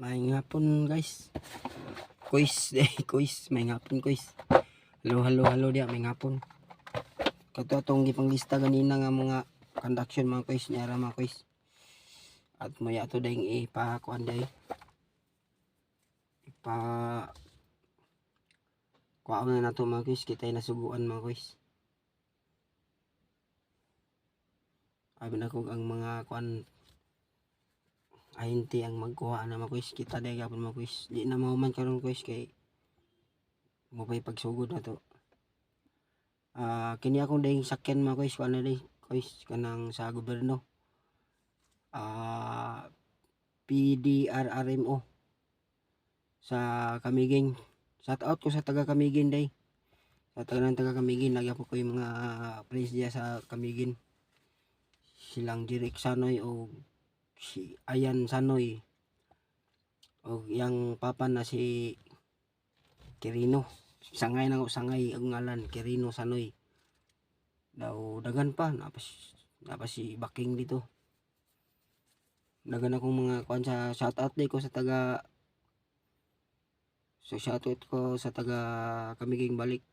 May hapon guys. Quiz day, quiz. May hapon quiz. Halo dia may hapon. Kato atong gipanglista ganina nga mga conduction mga quiz niya mga quiz. At maya to ding ipakuan day. Kuha na nato mga quiz, kita'y nasuguan mga quiz. Abi na kog ang mga kuan ahinti ang magkuha na mga quiz, kita day gapon mga quiz. Di na mahuman karon quiz kay mo pay pagsugod na to. Kini akong ding sakyan mga quiz, kuan na day quiz kanang sa gobyerno. PDRRMO sa Camiguin. Shout out ko sa taga Camiguin day. Sa taga Camiguin, lagi po ko yung mga friends diya sa Camiguin. Silang Jeric Sanoy o si Ayan Sanoy o yang papa na si Quirino. Sangay ang ngalan, Quirino Sanoy. Daw dagan pa napa si Baking dito. Dagan akong mga kuan sa shout out day ko sa taga shoutout ko sa taga Camiguin balik.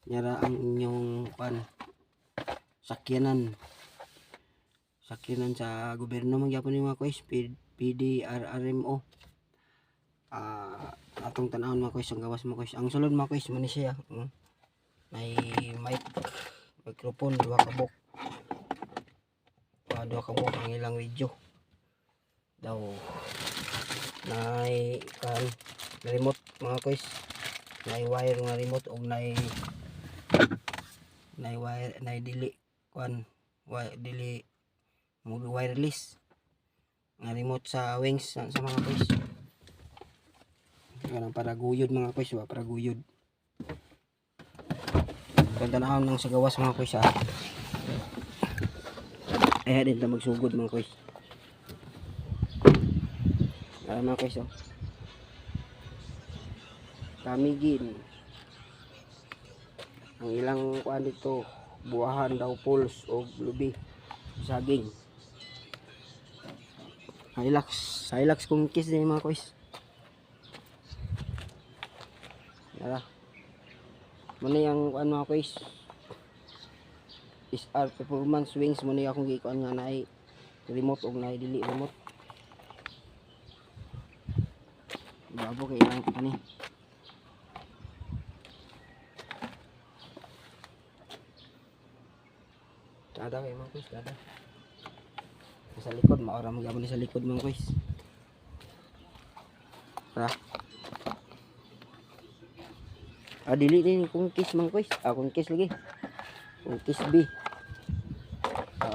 Nyara ang inyong sakyanan sa gobyerno magyapon ni mga quiz, PDRRMO. Atong tanawon mga quiz ang gawas mga quiz. Ang sulod mga quiz man siya. May microphone, duha ka buok ang ilang video. Daw nay remote mga quiz, nay wire nga remote og nay wire, nay dili dili wireless nga remote sa wings sa mga quiz. Kanang para guyod mga quiz, para guyod. Tanawon nang sa gawas mga quiz din ta magsugod mga quiz. Mga quiz Camiguin. Ang ilang kuan dito, buwahan daw pulse o lubi, saging. Hilux kung kiss din mga quiz. Yara. Muna yung kuan mga quiz. SR performance wings muna yung akong gikuan nga na remote o na dili remote. Babo kay ilang kani. Ada kay mga quiz, ada. Sa likod, maora magyapon ni sa likod mga quiz. Tara. Dili din kung kiss mga quiz. Kung kiss lagi. Kung kiss B.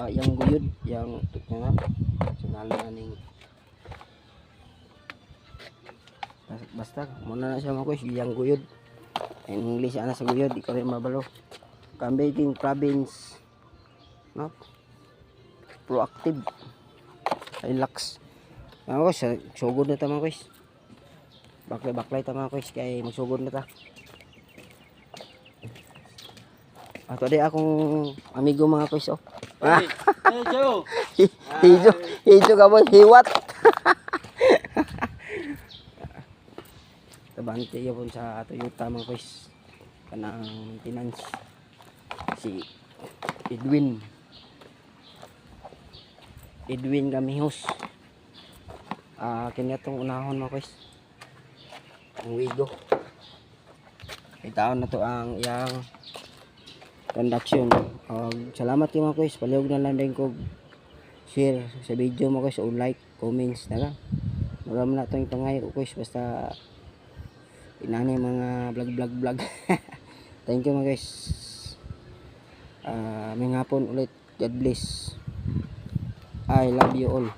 Yang guyod, yang nga sinalo na ning basta muna na siya mga quiz, yang guyod. In English ana sa guyod, di ko rin mabalo. Camiguin province. No? Proactive. Hilux. Mga quiz, sugod na ta mga quiz. Baklay ta mga quiz kay magsugod na ta. Ato di akong amigo mga quiz Hijo ka mo hiwat. Tabante yun sa Toyota mga quiz. Kanang maintenance. Si Edwin Gamihos. Kanya itong unahon mga quiz. Ang Wigo. Itaon na to ang iyang conduction. Salamat kayo mga quiz. Palihog na lang din ko share sa video mga quiz o like, comments na lang. Maraming na itong itangay ko quiz. Basta inanay mga vlog. Thank you mga guys. May hapon ulit. God bless. I love you all.